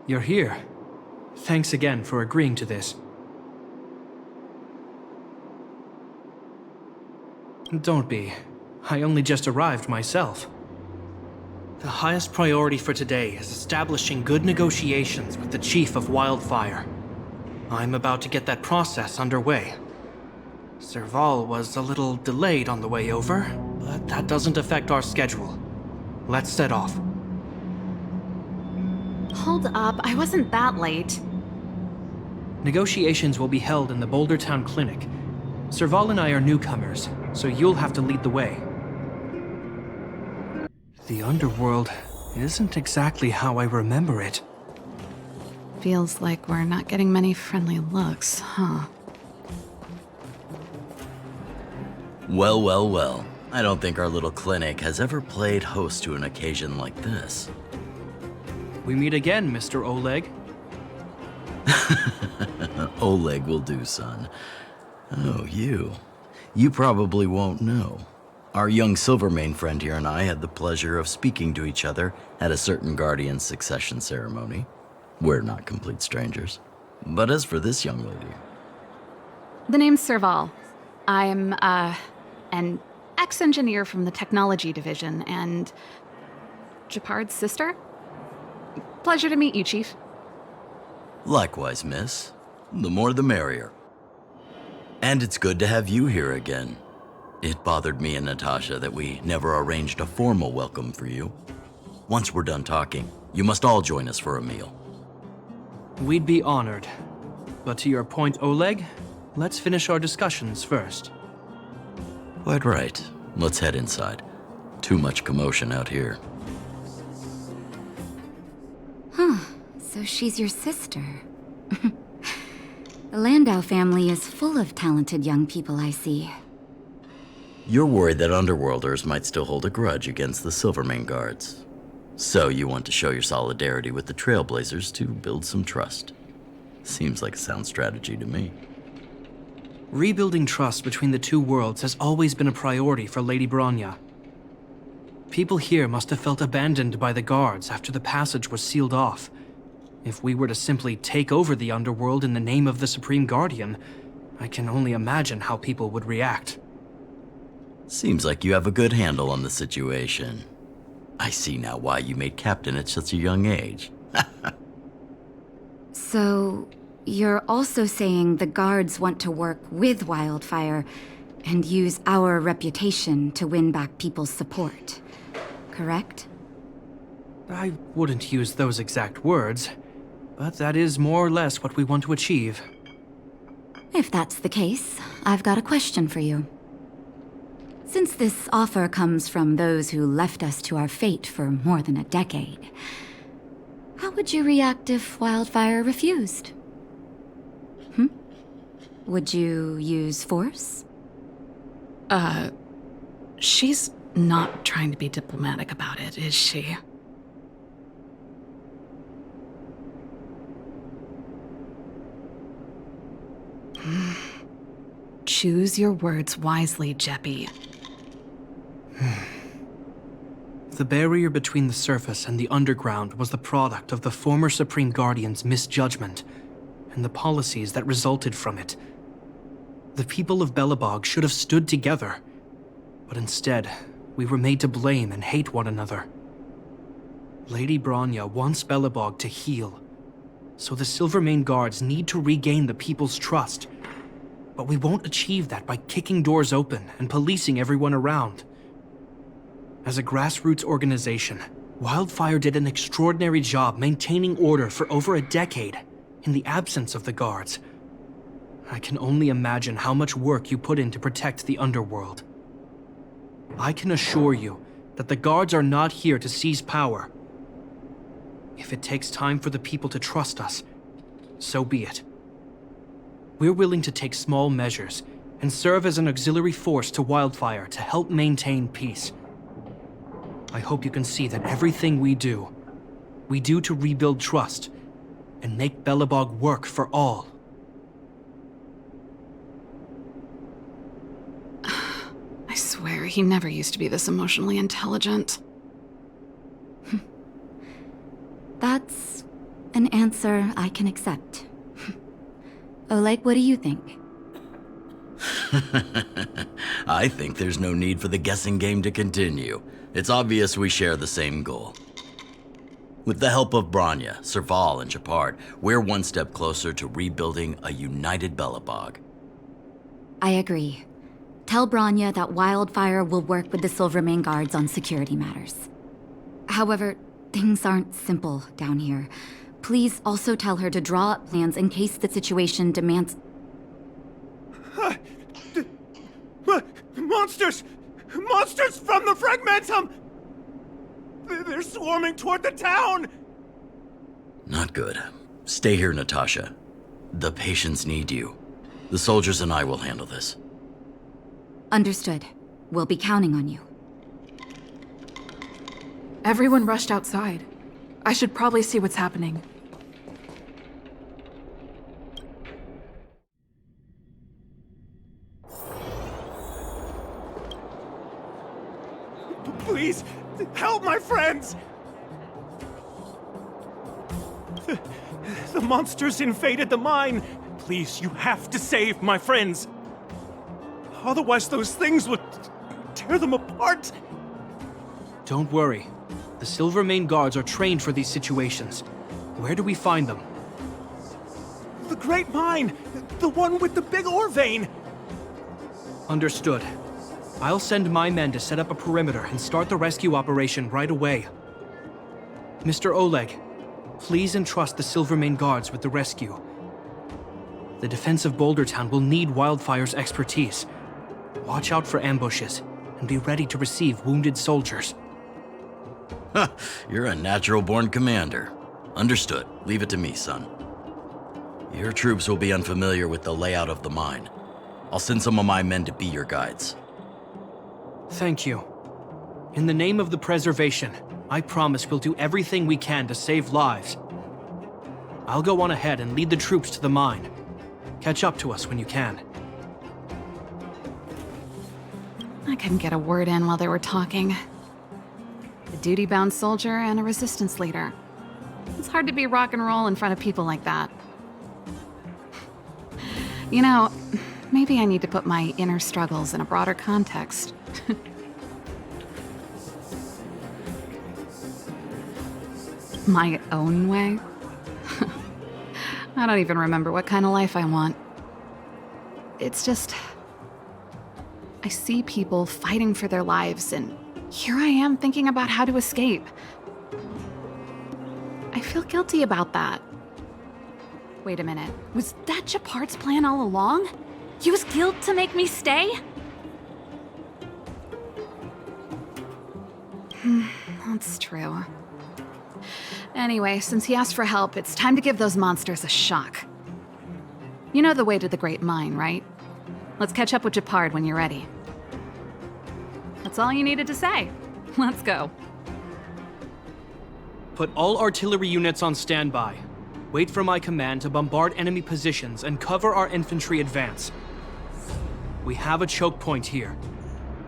You're here. Thanks again for agreeing to this. Don't be. I only just arrived myself. The highest priority for today is establishing good negotiations with the Chief of Wildfire. I'm about to get that process underway. Serval was a little delayed on the way over, but that doesn't affect our schedule. Let's set off. Hold up, I wasn't that late. Negotiations will be held in the Boulder Town Clinic. Serval and I are newcomers, so you'll have to lead the way. The underworld isn't exactly how I remember it. Feels like we're not getting many friendly looks, huh? Well. I don't think our little clinic has ever played host to an occasion like this. We meet again, Mr. Oleg. Oleg will do, son. Oh, you. You probably won't know. Our young Silvermane friend here and I had the pleasure of speaking to each other at a certain Guardian succession ceremony. We're not complete strangers. But as for this young lady... The name's Serval. I'm, an ex-engineer from the technology division, and Gepard's sister? Pleasure to meet you, Chief. Likewise, miss. The more the merrier. And it's good to have you here again. It bothered me and Natasha that we never arranged a formal welcome for you. Once we're done talking, you must all join us for a meal. We'd be honored. But to your point, Oleg, let's finish our discussions first. Quite right. Let's head inside. Too much commotion out here. So she's your sister. The Landau family is full of talented young people, I see. You're worried that Underworlders might still hold a grudge against the Silvermane guards. So you want to show your solidarity with the Trailblazers to build some trust. Seems like a sound strategy to me. Rebuilding trust between the two worlds has always been a priority for Lady Bronya. People here must have felt abandoned by the guards after the passage was sealed off. If we were to simply take over the underworld in the name of the Supreme Guardian, I can only imagine how people would react. Seems like you have a good handle on the situation. I see now why you made captain at such a young age. So, you're also saying the guards want to work with Wildfire and use our reputation to win back people's support, correct? I wouldn't use those exact words, but that is more or less what we want to achieve. If that's the case, I've got a question for you. Since this offer comes from those who left us to our fate for more than a decade, how would you react if Wildfire refused? Would you use force? She's not trying to be diplomatic about it, is she? Choose your words wisely, Jeppy. The barrier between the surface and the underground was the product of the former Supreme Guardian's misjudgment and the policies that resulted from it. The people of Belobog should have stood together, but instead, we were made to blame and hate one another. Lady Bronya wants Belobog to heal, so the Silvermane guards need to regain the people's trust. But we won't achieve that by kicking doors open and policing everyone around. As a grassroots organization, Wildfire did an extraordinary job maintaining order for over a decade in the absence of the guards. I can only imagine how much work you put in to protect the underworld. I can assure you that the guards are not here to seize power. If it takes time for the people to trust us, so be it. We're willing to take small measures and serve as an auxiliary force to Wildfire to help maintain peace. I hope you can see that everything we do to rebuild trust and make Belobog work for all. I swear, he never used to be this emotionally intelligent. That's an answer I can accept. Oleg, what do you think? I think there's no need for the guessing game to continue. It's obvious we share the same goal. With the help of Branya, Serval, and Gepard, we're one step closer to rebuilding a united Belobog. I agree. Tell Branya that Wildfire will work with the Silvermane guards on security matters. However, things aren't simple down here. Please also tell her to draw up plans in case the situation demands... Monsters! Monsters from the Fragmentum! They're swarming toward the town! Not good. Stay here, Natasha. The patients need you. The soldiers and I will handle this. Understood. We'll be counting on you. Everyone rushed outside. I should probably see what's happening. Please, help my friends! The monsters invaded the mine. Please, you have to save my friends. Otherwise, those things would tear them apart. Don't worry. The Silvermane guards are trained for these situations. Where do we find them? The Great Mine! The one with the big ore vein! Understood. I'll send my men to set up a perimeter and start the rescue operation right away. Mr. Oleg, please entrust the Silvermane guards with the rescue. The defense of Boulder Town will need Wildfire's expertise. Watch out for ambushes, and be ready to receive wounded soldiers. You're a natural-born commander. Understood. Leave it to me, son. Your troops will be unfamiliar with the layout of the mine. I'll send some of my men to be your guides. Thank you. In the name of the preservation, I promise we'll do everything we can to save lives. I'll go on ahead and lead the troops to the mine. Catch up to us when you can. I couldn't get a word in while they were talking. A duty-bound soldier and a resistance leader. It's hard to be rock and roll in front of people like that. You know, maybe I need to put my inner struggles in a broader context. My own way? I don't even remember what kind of life I want. It's just... I see people fighting for their lives, and here I am thinking about how to escape. I feel guilty about that. Wait a minute. Was that Gepard's plan all along? Use guilt to make me stay? That's true. Anyway, since he asked for help, it's time to give those monsters a shock. You know the way to the Great Mine, right? Let's catch up with Gepard when you're ready. That's all you needed to say. Let's go. Put all artillery units on standby. Wait for my command to bombard enemy positions and cover our infantry advance. We have a choke point here.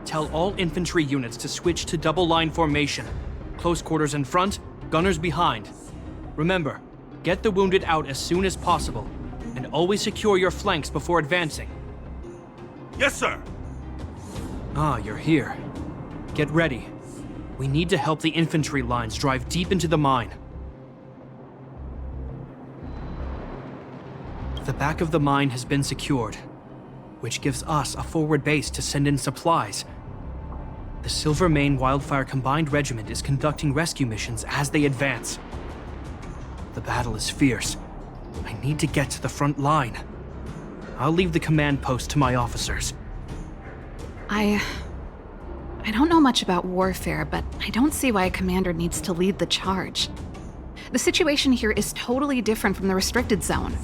Tell all infantry units to switch to double-line formation. Close quarters in front, gunners behind. Remember, get the wounded out as soon as possible, and always secure your flanks before advancing. Yes, sir! Ah, you're here. Get ready. We need to help the infantry lines drive deep into the mine. The back of the mine has been secured, which gives us a forward base to send in supplies. The Silvermane Wildfire Combined Regiment is conducting rescue missions as they advance. The battle is fierce. I need to get to the front line. I'll leave the command post to my officers. I don't know much about warfare, but I don't see why a commander needs to lead the charge. The situation here is totally different from the restricted zone.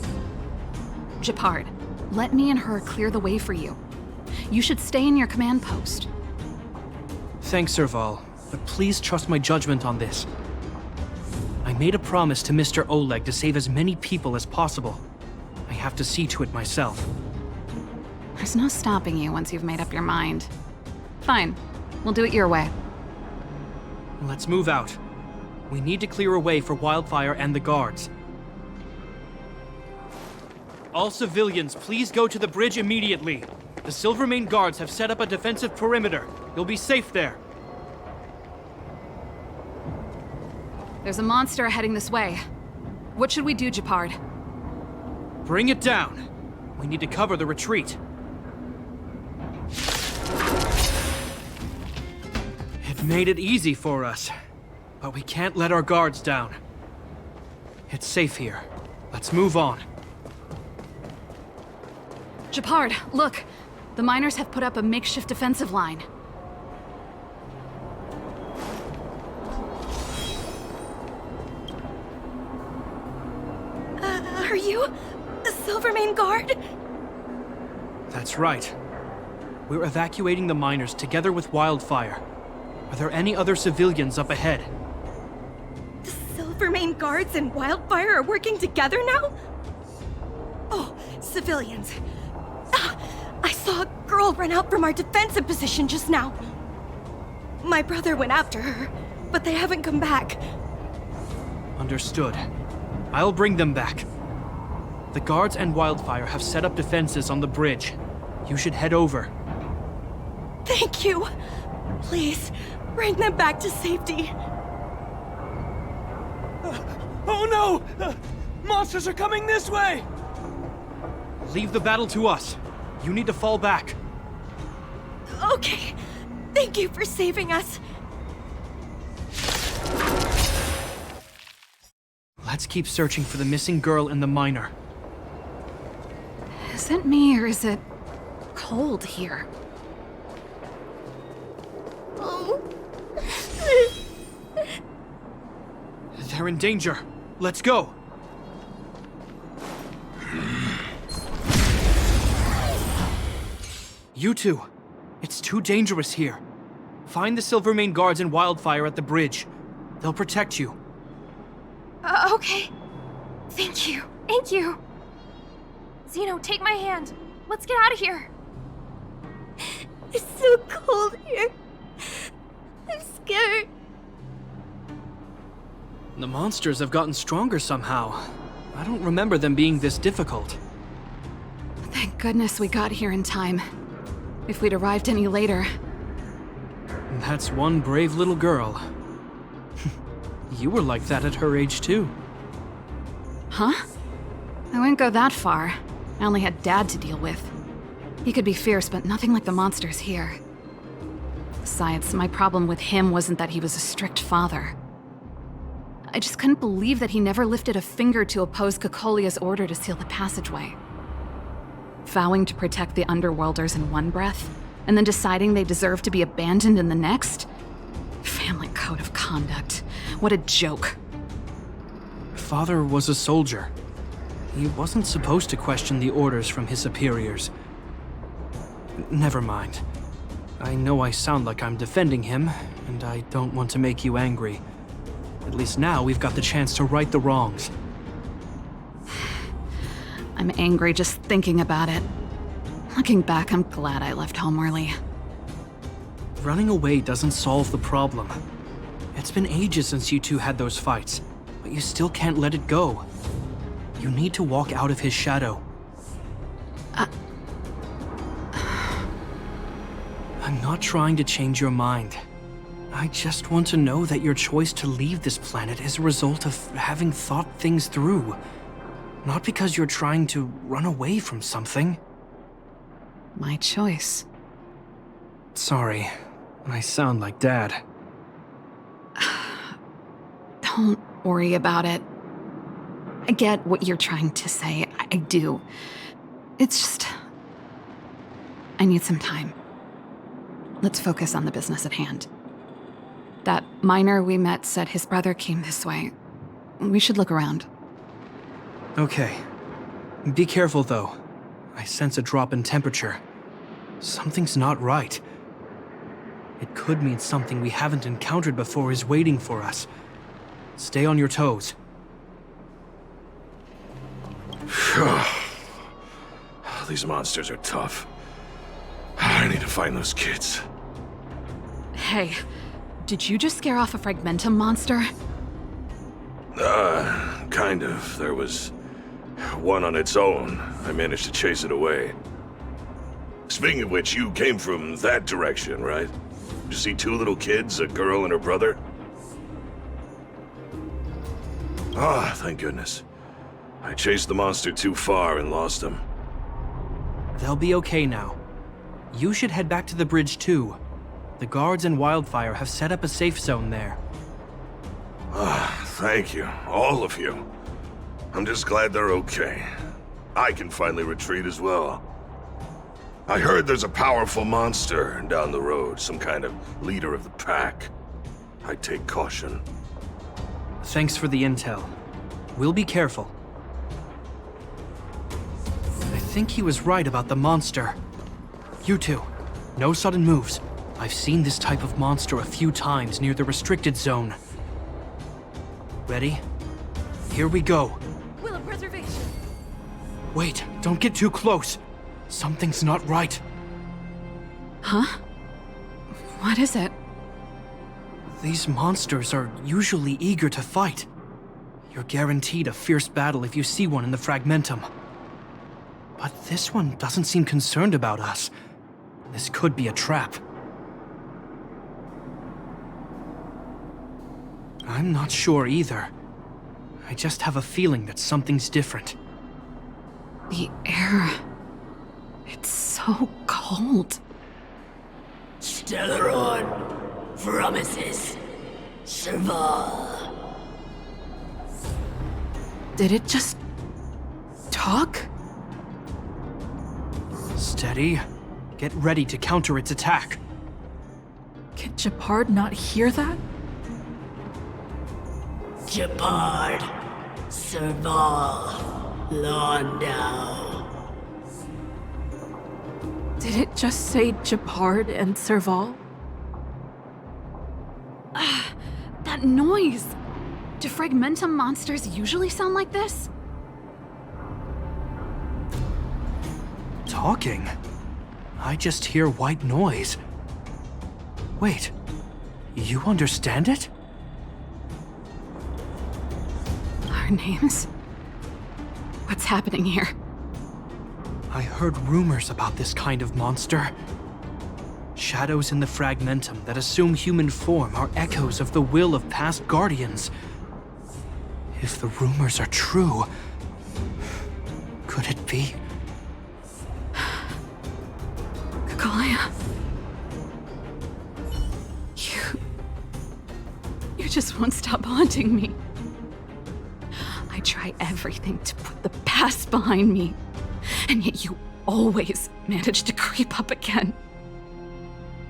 Gepard, let me and her clear the way for you. You should stay in your command post. Thanks, Serval, but please trust my judgment on this. I made a promise to Mr. Oleg to save as many people as possible. I have to see to it myself. There's no stopping you once you've made up your mind. Fine, we'll do it your way. Let's move out. We need to clear a way for Wildfire and the guards. All civilians, please go to the bridge immediately. The Silvermane guards have set up a defensive perimeter. You'll be safe there. There's a monster heading this way. What should we do, Gepard? Bring it down. We need to cover the retreat. It made it easy for us, but we can't let our guards down. It's safe here. Let's move on. Gepard, look! The miners have put up a makeshift defensive line. Are you a Silvermane guard? That's right. We're evacuating the miners together with Wildfire. Are there any other civilians up ahead? The Silvermane guards and Wildfire are working together now? Oh, civilians. I saw a girl run out from our defensive position just now. My brother went after her, but they haven't come back. Understood. I'll bring them back. The guards and Wildfire have set up defenses on the bridge. You should head over. Thank you. Please, bring them back to safety. Oh no! Monsters are coming this way! Leave the battle to us. You need to fall back. Okay. Thank you for saving us. Let's keep searching for the missing girl and the miner. Is it me or is it cold here? Oh. They're in danger. Let's go. You two, it's too dangerous here. Find the Silvermane guards and Wildfire at the bridge. They'll protect you. Okay. Thank you. Thank you. Zeno, take my hand. Let's get out of here. It's so cold here. I'm scared. The monsters have gotten stronger somehow. I don't remember them being this difficult. Thank goodness we got here in time. If we'd arrived any later... That's one brave little girl. You were like that at her age, too. Huh? I wouldn't go that far. I only had Dad to deal with. He could be fierce, but nothing like the monsters here. Besides, my problem with him wasn't that he was a strict father. I just couldn't believe that he never lifted a finger to oppose Cocolia's order to seal the passageway. Vowing to protect the Underworlders in one breath, and then deciding they deserve to be abandoned in the next? Family code of conduct. What a joke. Father was a soldier. He wasn't supposed to question the orders from his superiors. Never mind. I know I sound like I'm defending him, and I don't want to make you angry. At least now we've got the chance to right the wrongs. I'm angry just thinking about it. Looking back, I'm glad I left home early. Running away doesn't solve the problem. It's been ages since you two had those fights, but you still can't let it go. You need to walk out of his shadow. I'm not trying to change your mind. I just want to know that your choice to leave this planet is a result of having thought things through. Not because you're trying to run away from something. My choice. Sorry, I sound like Dad. Don't worry about it. I get what you're trying to say. I do. It's just... I need some time. Let's focus on the business at hand. That miner we met said his brother came this way. We should look around. Okay. Be careful, though. I sense a drop in temperature. Something's not right. It could mean something we haven't encountered before is waiting for us. Stay on your toes. These monsters are tough. I need to find those kids. Hey, did you just scare off a Fragmentum monster? Kind of. There was One on its own. I managed to chase it away. Speaking of which, you came from that direction, right? Did you see two little kids, a girl and her brother? Ah, thank goodness. I chased the monster too far and lost him. They'll be okay now. You should head back to the bridge too. The guards and Wildfire have set up a safe zone there. Ah, thank you, all of you. I'm just glad they're okay. I can finally retreat as well. I heard there's a powerful monster down the road, some kind of leader of the pack. I take caution. Thanks for the intel. We'll be careful. I think he was right about the monster. You two, no sudden moves. I've seen this type of monster a few times near the restricted zone. Ready? Here we go. Will of preservation. Wait, don't get too close. Something's not right. Huh? What is it? These monsters are usually eager to fight. You're guaranteed a fierce battle if you see one in the Fragmentum. But this one doesn't seem concerned about us. This could be a trap. I'm not sure either. I just have a feeling that something's different. The air... It's so cold. Stellaron promises Serval. Did it just talk? Steady. Get ready to counter its attack. Can Gepard not hear that? Gepard, Serval, Landau. Did it just say Gepard and Serval? That noise! Do Fragmentum monsters usually sound like this? Talking? I just hear white noise. Wait, you understand it? Our names? What's happening here? I heard rumors about this kind of monster. Shadows in the Fragmentum that assume human form are echoes of the will of past guardians. If the rumors are true, could it be? Kalia. You just won't stop haunting me. I try everything to put the past behind me, and yet you always manage to creep up again.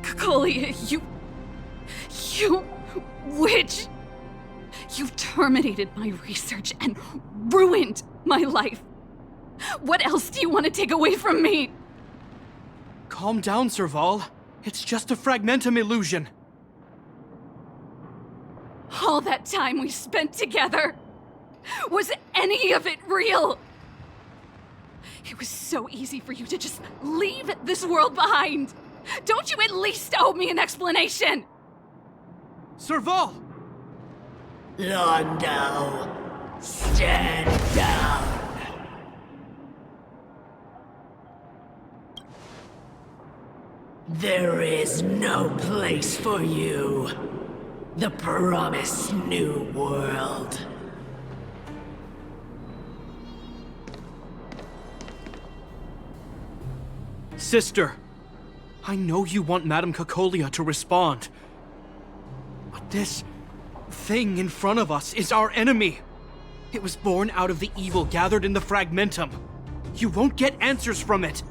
Kalia, you witch! You terminated my research and ruined my life. What else do you want to take away from me? Calm down, Serval. It's just a Fragmentum illusion. All that time we spent together, was any of it real? It was so easy for you to just leave this world behind. Don't you at least owe me an explanation? Serval! Landau, stand down. There is no place for you. The promised new world. Sister, I know you want Madame Cacolia to respond. But this thing in front of us is our enemy. It was born out of the evil gathered in the Fragmentum. You won't get answers from it.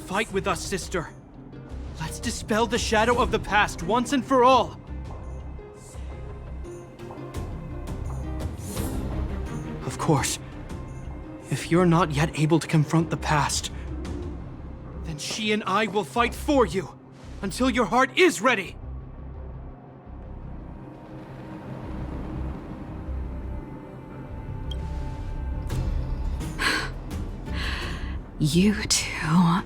Fight with us, sister. Let's dispel the shadow of the past once and for all. Of course, if you're not yet able to confront the past, then she and I will fight for you until your heart is ready. You too.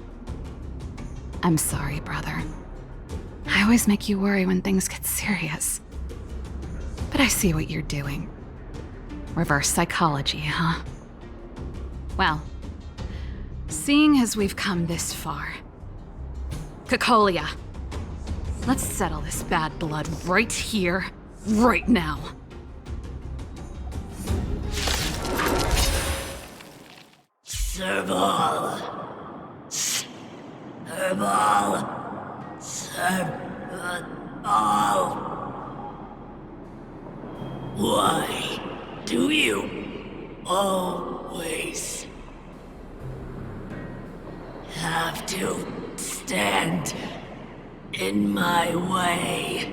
I'm sorry, brother. I always make you worry when things get serious. But I see what you're doing. Reverse psychology, huh? Well, seeing as we've come this far, Cocolia, let's settle this bad blood right here, right now. Serval. Serval. Serval. Why do you always have to stand in my way?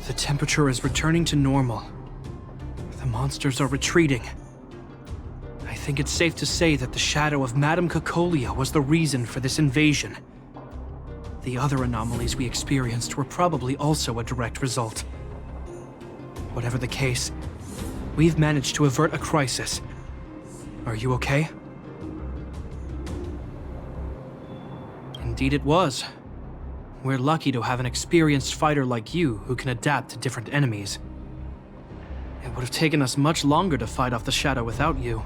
The temperature is returning to normal. The monsters are retreating. I think it's safe to say that the shadow of Madame Cocolia was the reason for this invasion. The other anomalies we experienced were probably also a direct result. Whatever the case, we've managed to avert a crisis. Are you okay? Indeed it was. We're lucky to have an experienced fighter like you who can adapt to different enemies. It would have taken us much longer to fight off the shadow without you.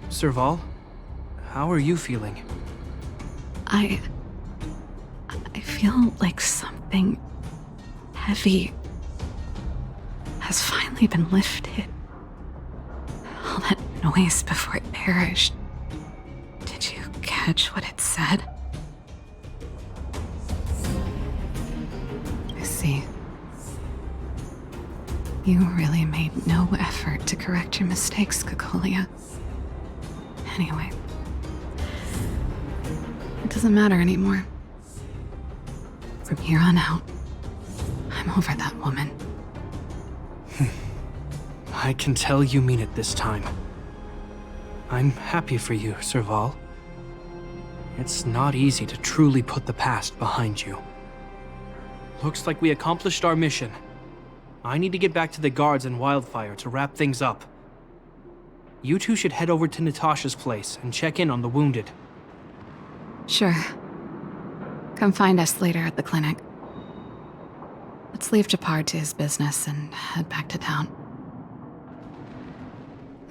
Serval, how are you feeling? I feel like something heavy has finally been lifted. All that noise before it perished. Did you catch what it said? I see. You really made no effort to correct your mistakes, Cocolia. Anyway, it doesn't matter anymore. From here on out, I'm over that woman. I can tell you mean it this time. I'm happy for you, Serval. It's not easy to truly put the past behind you. Looks like we accomplished our mission. I need to get back to the guards and Wildfire to wrap things up. You two should head over to Natasha's place and check in on the wounded. Sure. Come find us later at the clinic. Let's leave Gepard to his business and head back to town.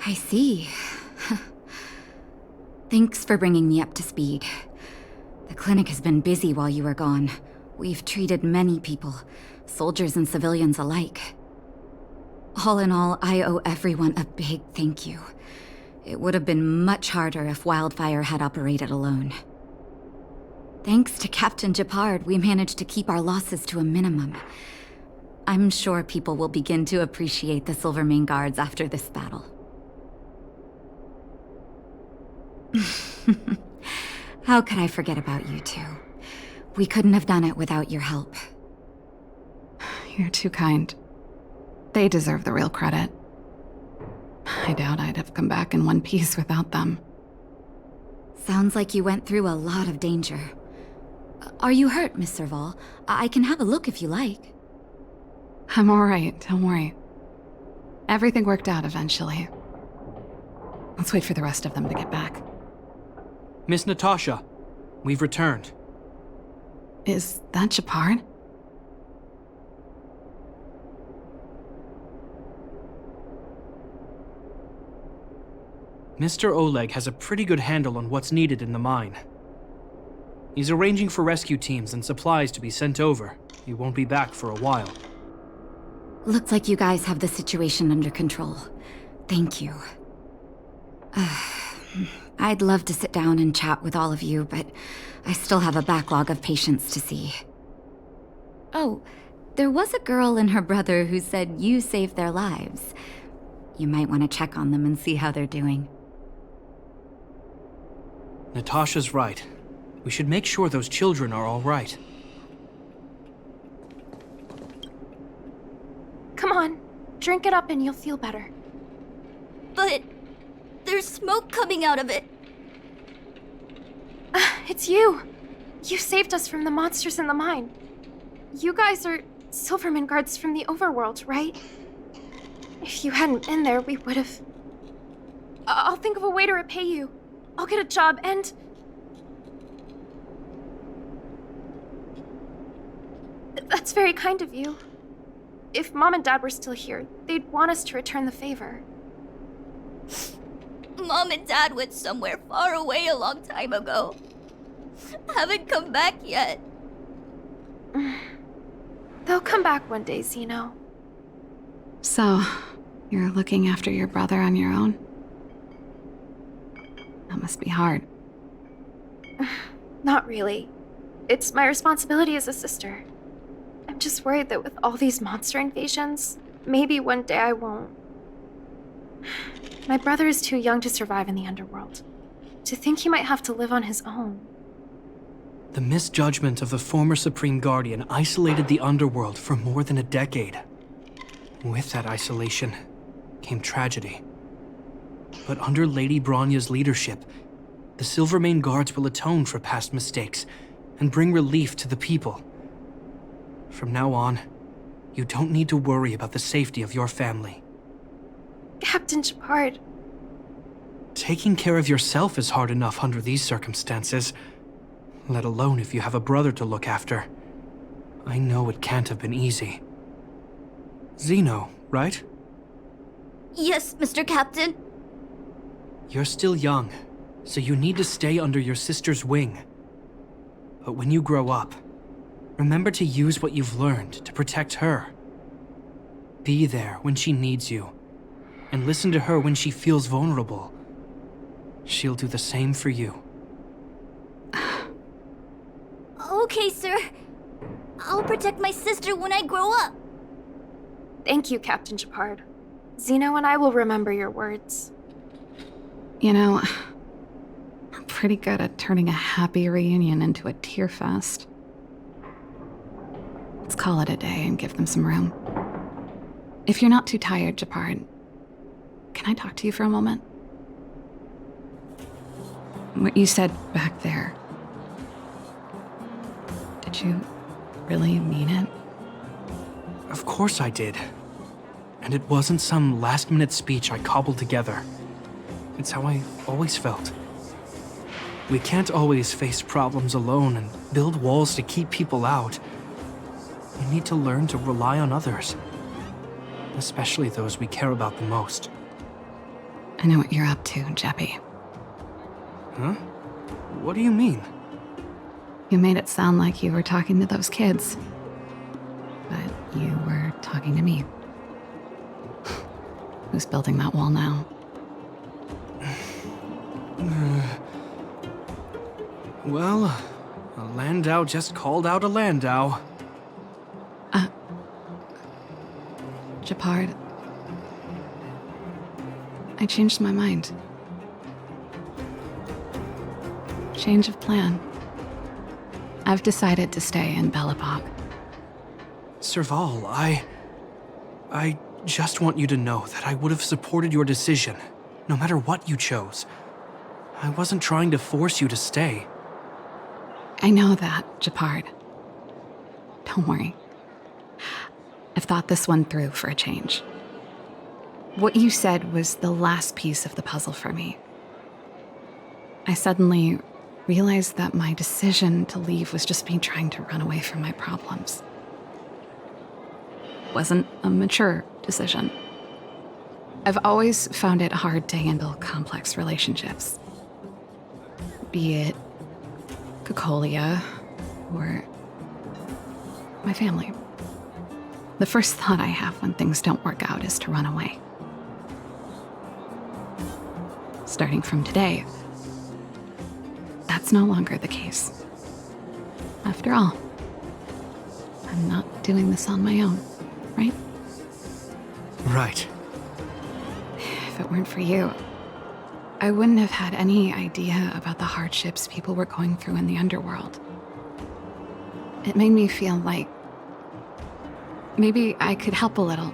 I see. Thanks for bringing me up to speed. The clinic has been busy while you were gone. We've treated many people, soldiers and civilians alike. All in all, I owe everyone a big thank you. It would have been much harder if Wildfire had operated alone. Thanks to Captain Gepard, we managed to keep our losses to a minimum. I'm sure people will begin to appreciate the Silvermane Guards after this battle. How could I forget about you two? We couldn't have done it without your help. You're too kind. They deserve the real credit. I doubt I'd have come back in one piece without them. Sounds like you went through a lot of danger. Are you hurt, Miss Serval? I can have a look if you like. I'm alright, don't worry. Everything worked out eventually. Let's wait for the rest of them to get back. Miss Natasha, we've returned. Is that Gepard? Mr. Oleg has a pretty good handle on what's needed in the mine. He's arranging for rescue teams and supplies to be sent over. He won't be back for a while. Looks like you guys have the situation under control. Thank you. I'd love to sit down and chat with all of you, but I still have a backlog of patients to see. Oh, there was a girl and her brother who said you saved their lives. You might want to check on them and see how they're doing. Natasha's right. We should make sure those children are all right. Come on, drink it up and you'll feel better. But there's smoke coming out of it. It's you. You saved us from the monsters in the mine. You guys are Silvermane guards from the overworld, right? If you hadn't been there, we would have... I'll think of a way to repay you. I'll get a job and... That's very kind of you. If Mom and Dad were still here, they'd want us to return the favor. Mom and Dad went somewhere far away a long time ago. Haven't come back yet. They'll come back one day, Zeno. So, you're looking after your brother on your own? That must be hard. Not really. It's my responsibility as a sister. I'm just worried that with all these monster invasions, maybe one day I won't. My brother is too young to survive in the underworld. To think he might have to live on his own. The misjudgment of the former Supreme Guardian isolated the underworld for more than a decade. With that isolation came tragedy. But under Lady Bronya's leadership, the Silvermane Guards will atone for past mistakes and bring relief to the people. From now on, you don't need to worry about the safety of your family. Captain Gepard. Taking care of yourself is hard enough under these circumstances, let alone if you have a brother to look after. I know it can't have been easy. Zeno, right? Yes, Mr. Captain. You're still young, so you need to stay under your sister's wing. But when you grow up, remember to use what you've learned to protect her. Be there when she needs you, and listen to her when she feels vulnerable. She'll do the same for you. Okay, sir. I'll protect my sister when I grow up. Thank you, Captain Gepard. Zeno and I will remember your words. You know, we're pretty good at turning a happy reunion into a tear fest. Let's call it a day and give them some room. If you're not too tired, Gepard, can I talk to you for a moment? What you said back there, did you really mean it? Of course I did. And it wasn't some last-minute speech I cobbled together. It's how I always felt. We can't always face problems alone and build walls to keep people out. We need to learn to rely on others. Especially those we care about the most. I know what you're up to, Jeppy. Huh? What do you mean? You made it sound like you were talking to those kids. But you were talking to me. Who's building that wall now? Well, a Landau just called out a Landau. Gepard, I changed my mind. Change of plan. I've decided to stay in Belobog. Serval, I just want you to know that I would have supported your decision, no matter what you chose. I wasn't trying to force you to stay. I know that, Gepard. Don't worry. I've thought this one through for a change. What you said was the last piece of the puzzle for me. I suddenly realized that my decision to leave was just me trying to run away from my problems. It wasn't a mature decision. I've always found it hard to handle complex relationships. Be it Cocolia or my family. The first thought I have when things don't work out is to run away. Starting from today, that's no longer the case. After all, I'm not doing this on my own, right? Right. If it weren't for you, I wouldn't have had any idea about the hardships people were going through in the underworld. It made me feel like maybe I could help a little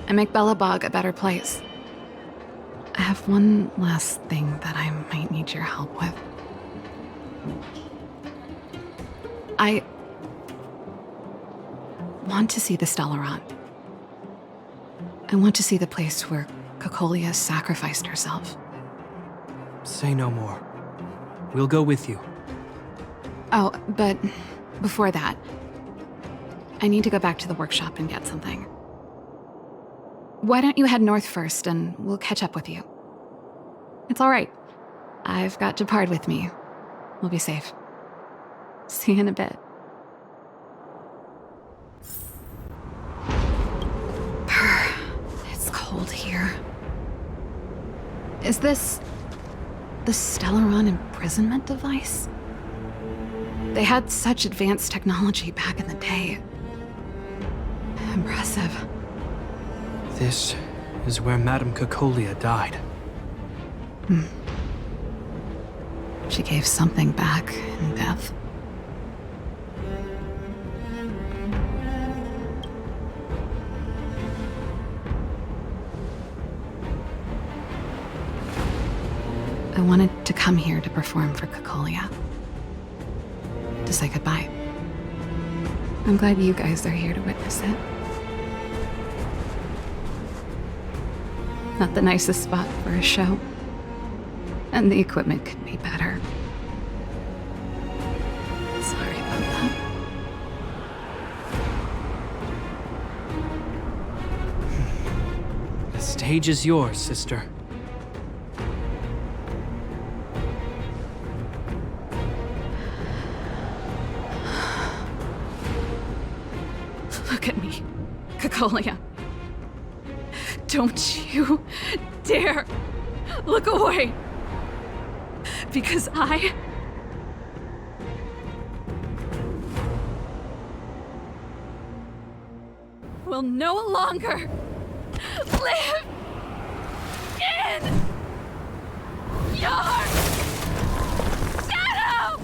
and make Belobog a better place. I have one last thing that I might need your help with. I want to see the Stellaron. I want to see the place where Cocolia sacrificed herself. Say no more. We'll go with you. Oh, but before that, I need to go back to the workshop and get something. Why don't you head north first, and we'll catch up with you. It's all right. I've got Gepard with me. We'll be safe. See you in a bit. It's cold here. Is this the Stellaron imprisonment device? They had such advanced technology back in the day. Impressive. This is where Madame Cacolia died. She gave something back in death. I wanted to come here to perform for Cacolia. To say goodbye. I'm glad you guys are here to witness it. Not the nicest spot for a show. And the equipment could be better. Sorry about that. The stage is yours, sister. Look at me, Cacolia. Don't you dare look away. Because I will no longer live in your shadow!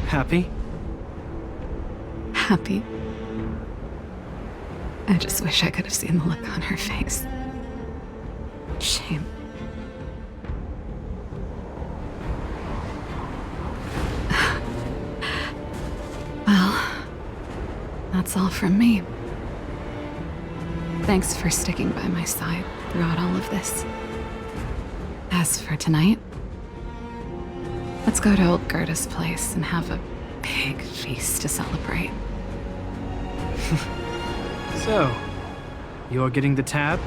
Happy? Happy. I just wish I could have seen the look on her face. Shame. Well, that's all from me. Thanks for sticking by my side throughout all of this. As for tonight, let's go to old Gerda's place and have a big feast to celebrate. So, you're getting the tab?